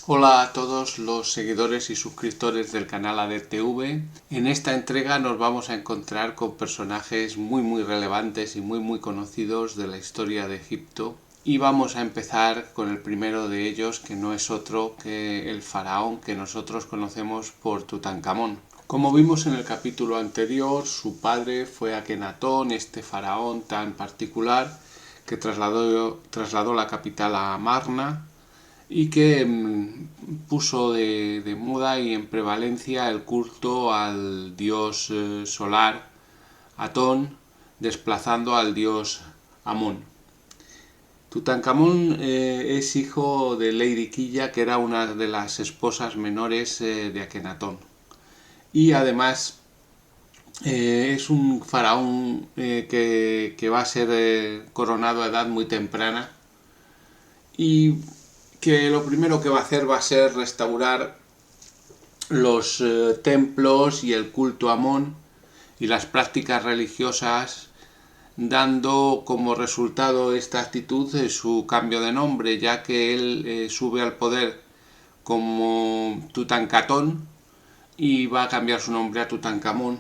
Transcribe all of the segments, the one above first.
Hola a todos los seguidores y suscriptores del canal ADERTV. En esta entrega nos vamos a encontrar con personajes muy relevantes y muy conocidos de la historia de Egipto. Y vamos a empezar con el primero de ellos, que no es otro que el faraón que nosotros conocemos por Tutankamón. Como vimos en el capítulo anterior, su padre fue Akenatón, este faraón tan particular que trasladó la capital a Amarna y que puso de moda y en prevalencia el culto al dios solar Atón, desplazando al dios Amón. Tutankamón es hijo de Lady Quilla, que era una de las esposas menores de Akenatón. Y además es un faraón que va a ser coronado a edad muy temprana y que lo primero que va a hacer va a ser restaurar los templos y el culto a Amón y las prácticas religiosas, dando como resultado esta actitud su cambio de nombre, ya que él sube al poder como Tutankatón y va a cambiar su nombre a Tutankamón.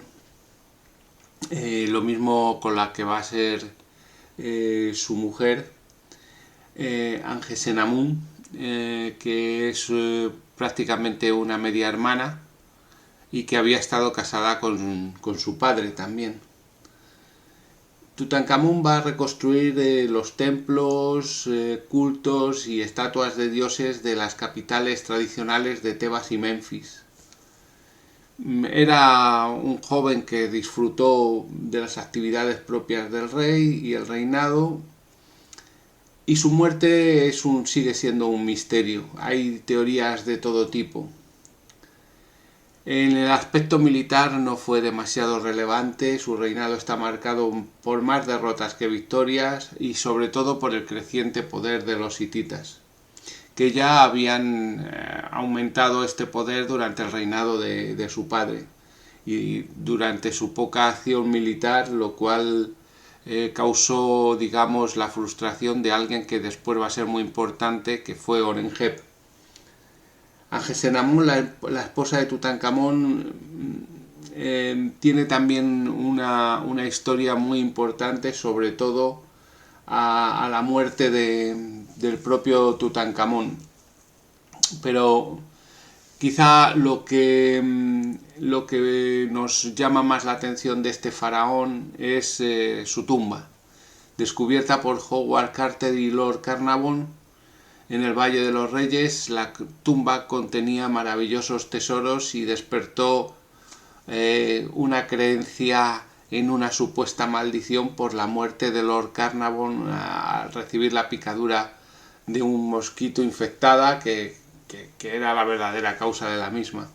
Lo mismo con la que va a ser su mujer, Angesenamun, que es prácticamente una media hermana y que había estado casada con su padre también. Tutankamón va a reconstruir los templos, cultos y estatuas de dioses de las capitales tradicionales de Tebas y Menfis. Era un joven que disfrutó de las actividades propias del rey y el reinado, y su muerte sigue siendo un misterio. Hay teorías de todo tipo. En el aspecto militar no fue demasiado relevante, su reinado está marcado por más derrotas que victorias y sobre todo por el creciente poder de los hititas, que ya habían aumentado este poder durante el reinado de su padre y durante su poca acción militar, lo cual causó, digamos, la frustración de alguien que después va a ser muy importante, que fue Orenheb. Angesenamun, la esposa de Tutankamón, tiene también una historia muy importante, sobre todo a la muerte del propio Tutankamón. Pero quizá lo que nos llama más la atención de este faraón es su tumba, descubierta por Howard Carter y Lord Carnarvon en el Valle de los Reyes. La tumba contenía maravillosos tesoros y despertó una creencia en una supuesta maldición por la muerte de Lord Carnarvon al recibir la picadura de un mosquito infectada que era la verdadera causa de la misma.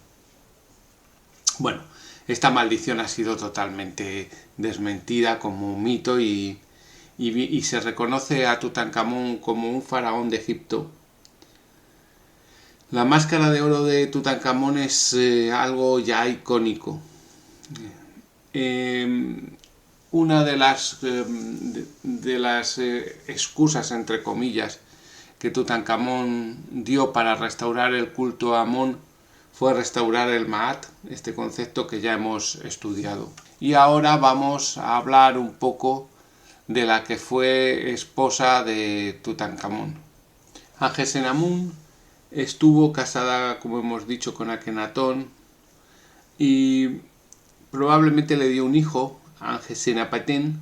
Bueno, esta maldición ha sido totalmente desmentida como un mito y se reconoce a Tutankamón como un faraón de Egipto. La máscara de oro de Tutankamón es algo ya icónico. Una de las excusas, entre comillas, que Tutankamón dio para restaurar el culto a Amón fue restaurar el Maat, este concepto que ya hemos estudiado. Y ahora vamos a hablar un poco de la que fue esposa de Tutankamón. Angesenamun estuvo casada, como hemos dicho, con Akenatón y probablemente le dio un hijo, Angesenapetén,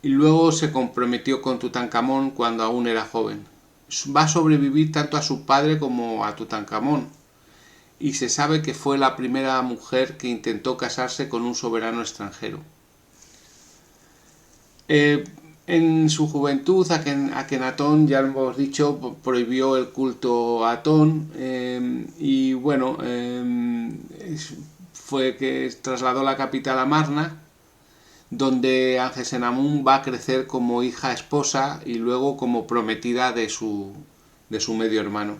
y luego se comprometió con Tutankamón cuando aún era joven. Va a sobrevivir tanto a su padre como a Tutankamón, y se sabe que fue la primera mujer que intentó casarse con un soberano extranjero. En su juventud, Akenatón, ya lo hemos dicho, prohibió el culto a Atón y bueno, fue que trasladó la capital a Marna, donde Angesenamun va a crecer como hija esposa y luego como prometida de su medio hermano.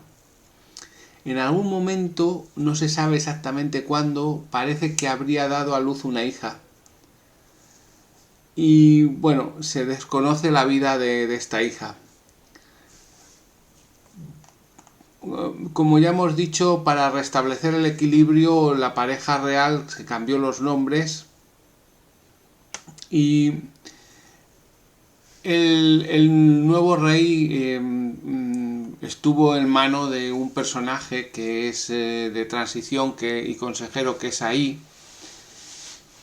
En algún momento, no se sabe exactamente cuándo, parece que habría dado a luz una hija. Y bueno, se desconoce la vida de esta hija. como ya hemos dicho, para restablecer el equilibrio, la pareja real se cambió los nombres y el nuevo rey estuvo en mano de un personaje que es de transición y consejero, que es Ahí,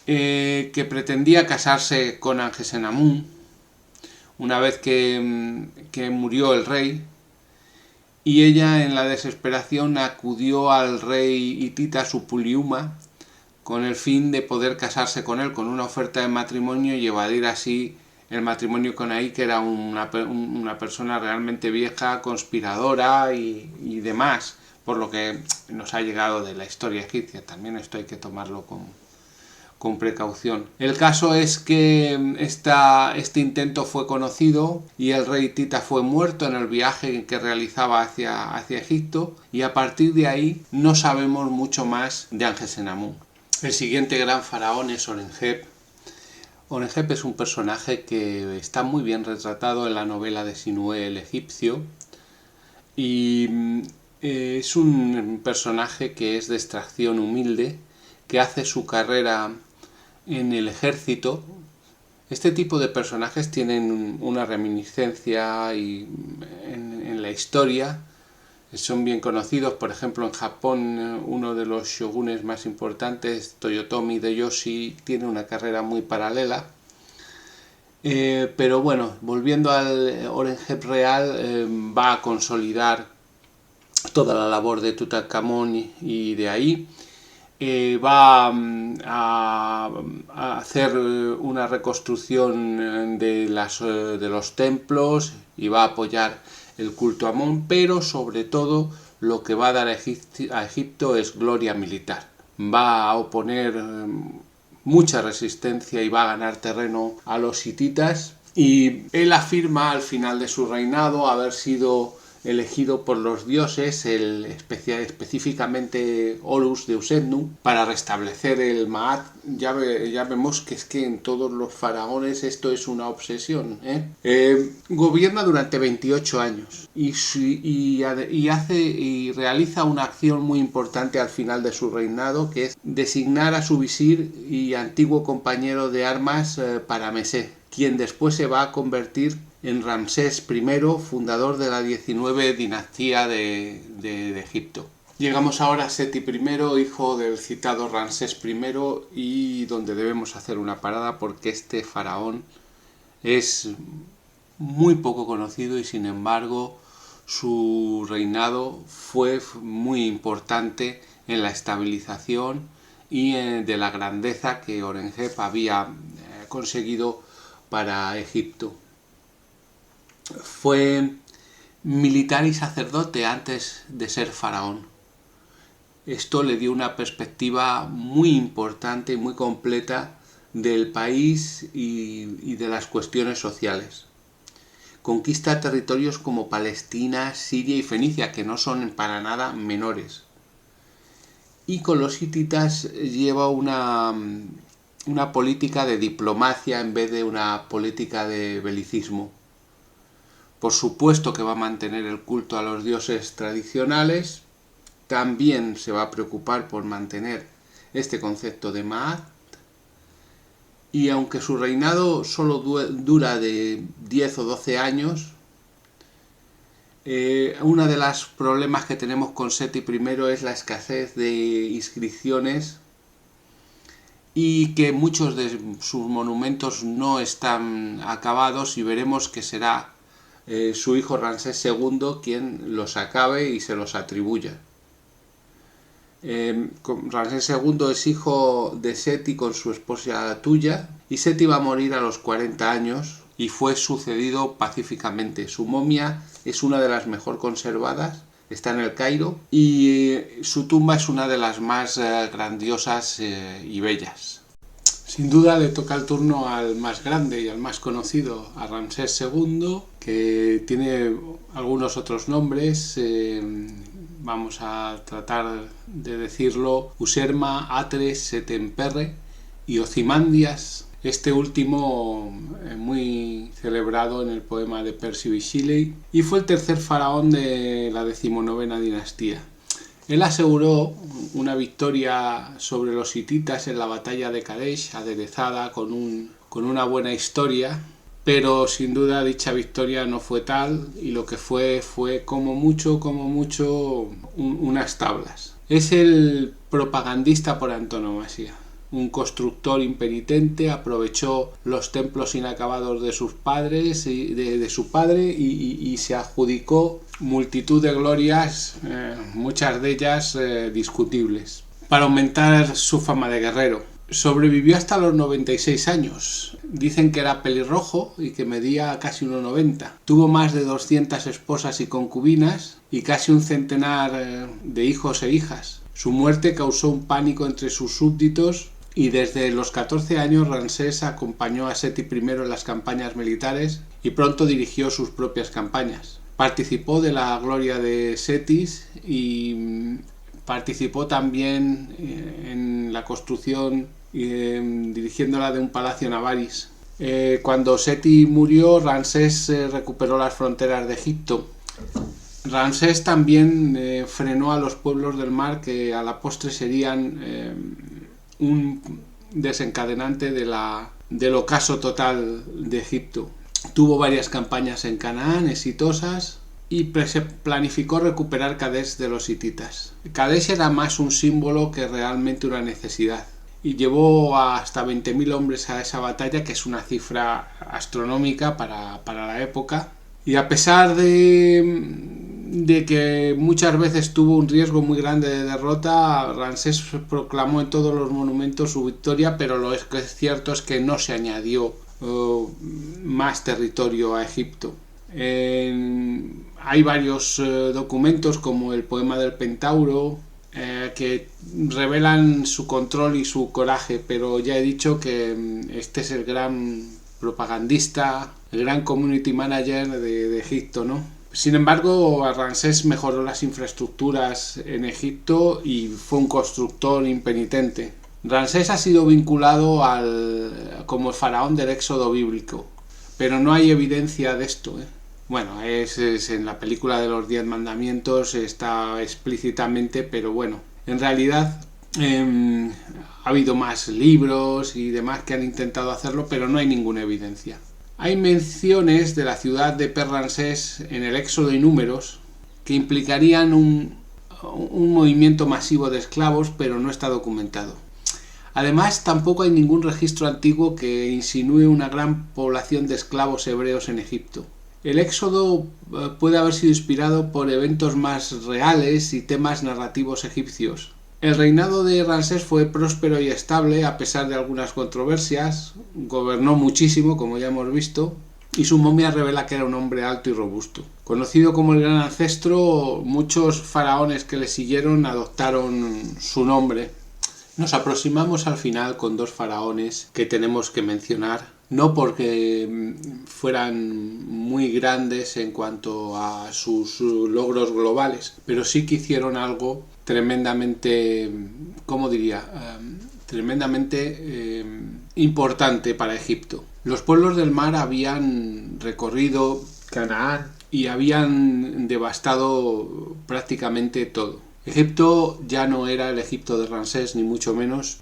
que pretendía casarse con Angesenamun una vez que murió el rey, y ella, en la desesperación, acudió al rey hitita Supiliuma con el fin de poder casarse con él con una oferta de matrimonio y evadir así el matrimonio con Ahí, que era una persona realmente vieja, conspiradora y demás, por lo que nos ha llegado de la historia egipcia. También esto hay que tomarlo con precaución. El caso es que este intento fue conocido y el rey hitita fue muerto en el viaje que realizaba hacia Egipto, y a partir de ahí no sabemos mucho más de Angesenamun. El siguiente gran faraón es Orenheb. Orenheb es un personaje que está muy bien retratado en la novela de Sinué el egipcio, y es un personaje que es de extracción humilde, que hace su carrera en el ejército. Este tipo de personajes tienen una reminiscencia en la historia, son bien conocidos. Por ejemplo, en Japón, uno de los shogunes más importantes, Toyotomi Hideyoshi, tiene una carrera muy paralela. Pero bueno, volviendo al Orenheb real, va a consolidar toda la labor de Tutankamón y de Ahí. Va a hacer una reconstrucción de los templos y va a apoyar el culto a Amón, pero sobre todo lo que va a dar a Egipto es gloria militar. Va a oponer mucha resistencia y va a ganar terreno a los hititas, y él afirma al final de su reinado haber sido elegido por los dioses, específicamente Horus de Usednu, para restablecer el Maat. Ya vemos que es que en todos los faraones esto es una obsesión. Gobierna durante 28 años y realiza una acción muy importante al final de su reinado, que es designar a su visir y antiguo compañero de armas Paramesé, quien después se va a convertir en Ramsés I, fundador de la 19 dinastía de Egipto. Llegamos ahora a Seti I, hijo del citado Ramsés I, y donde debemos hacer una parada porque este faraón es muy poco conocido y sin embargo su reinado fue muy importante en la estabilización y de la grandeza que Orenheb había conseguido para Egipto. Fue militar y sacerdote antes de ser faraón. Esto le dio una perspectiva muy importante y muy completa del país y de las cuestiones sociales. Conquista territorios como Palestina, Siria y Fenicia, que no son para nada menores. Y con los hititas lleva una política de diplomacia en vez de una política de belicismo. Por supuesto que va a mantener el culto a los dioses tradicionales, también se va a preocupar por mantener este concepto de Maat, y aunque su reinado solo dura de 10 o 12 años, uno de los problemas que tenemos con Seti I es la escasez de inscripciones y que muchos de sus monumentos no están acabados, y veremos que será su hijo Ramsés II quien los acabe y se los atribuya. Ramsés II es hijo de Seti con su esposa Tuya, y Seti va a morir a los 40 años y fue sucedido pacíficamente. Su momia es una de las mejor conservadas, está en el Cairo, y su tumba es una de las más grandiosas y bellas. Sin duda le toca el turno al más grande y al más conocido, a Ramsés II, que tiene algunos otros nombres. Vamos a tratar de decirlo: Userma, Atres, Setemperre y Ozymandias. este último muy celebrado en el poema de Percy Bysshe Shelley, y fue el tercer faraón de la 19ª dinastía. Él aseguró una victoria sobre los hititas en la batalla de Kadesh, aderezada con una buena historia, pero sin duda dicha victoria no fue tal, y lo que fue como mucho unas tablas. Es el propagandista por antonomasia. Un constructor impenitente, aprovechó los templos inacabados de sus padres y de su padre y se adjudicó multitud de glorias, muchas de ellas discutibles, para aumentar su fama de guerrero. Sobrevivió hasta los 96 años. Dicen que era pelirrojo y que medía casi 1,90. Tuvo más de 200 esposas y concubinas y casi un centenar de hijos e hijas. Su muerte causó un pánico entre sus súbditos, y desde los 14 años Ramsés acompañó a Seti I en las campañas militares y pronto dirigió sus propias campañas. Participó de la gloria de Setis y participó también en la construcción, dirigiéndola, de un palacio en Avaris. Cuando Seti murió, Ramsés recuperó las fronteras de Egipto. Ramsés también frenó a los pueblos del mar, que a la postre serían un desencadenante del ocaso total de Egipto. Tuvo varias campañas en Canaán exitosas y se planificó recuperar Kadesh de los hititas. Kadesh era más un símbolo que realmente una necesidad, y llevó hasta 20.000 hombres a esa batalla, que es una cifra astronómica para la época. Y a pesar de que muchas veces tuvo un riesgo muy grande de derrota, Ramsés proclamó en todos los monumentos su victoria, pero lo que es cierto es que no se añadió más territorio a Egipto. Hay varios documentos, como el poema del Pentauro, que revelan su control y su coraje, pero ya he dicho que este es el gran propagandista, el gran community manager de Egipto, ¿no? Sin embargo, Ramsés mejoró las infraestructuras en Egipto y fue un constructor impenitente. Ramsés ha sido vinculado como el faraón del Éxodo bíblico, pero no hay evidencia de esto. Bueno, es en la película de los 10 mandamientos está explícitamente, pero bueno, en realidad ha habido más libros y demás que han intentado hacerlo, pero no hay ninguna evidencia. Hay menciones de la ciudad de Per-Ramsés en el Éxodo y Números que implicarían un movimiento masivo de esclavos, pero no está documentado. Además, tampoco hay ningún registro antiguo que insinúe una gran población de esclavos hebreos en Egipto. El éxodo puede haber sido inspirado por eventos más reales y temas narrativos egipcios. El reinado de Ramsés fue próspero y estable a pesar de algunas controversias. Gobernó muchísimo, como ya hemos visto, y su momia revela que era un hombre alto y robusto. Conocido como el Gran Ancestro, muchos faraones que le siguieron adoptaron su nombre. Nos aproximamos al final con dos faraones que tenemos que mencionar, no porque fueran muy grandes en cuanto a sus logros globales, pero sí que hicieron algo tremendamente, tremendamente importante para Egipto. Los pueblos del mar habían recorrido Canaán y habían devastado prácticamente todo. Egipto ya no era el Egipto de Ramsés, ni mucho menos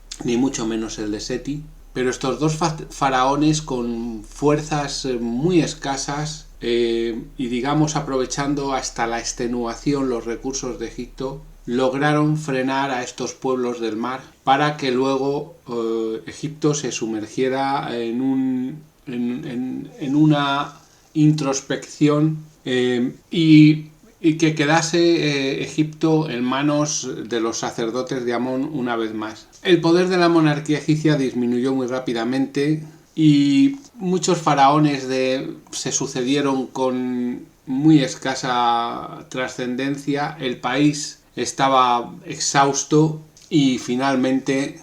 el de Seti, pero estos dos faraones, con fuerzas muy escasas y digamos aprovechando hasta la extenuación los recursos de Egipto, lograron frenar a estos pueblos del mar para que luego Egipto se sumergiera en una introspección y que quedase Egipto en manos de los sacerdotes de Amón una vez más. El poder de la monarquía egipcia disminuyó muy rápidamente y muchos faraones se sucedieron con muy escasa trascendencia. El país estaba exhausto y finalmente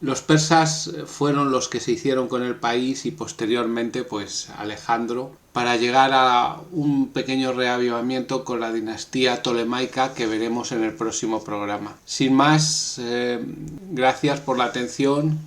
los persas fueron los que se hicieron con el país, y posteriormente pues Alejandro, para llegar a un pequeño reavivamiento con la dinastía tolemaica que veremos en el próximo programa. Sin más, gracias por la atención.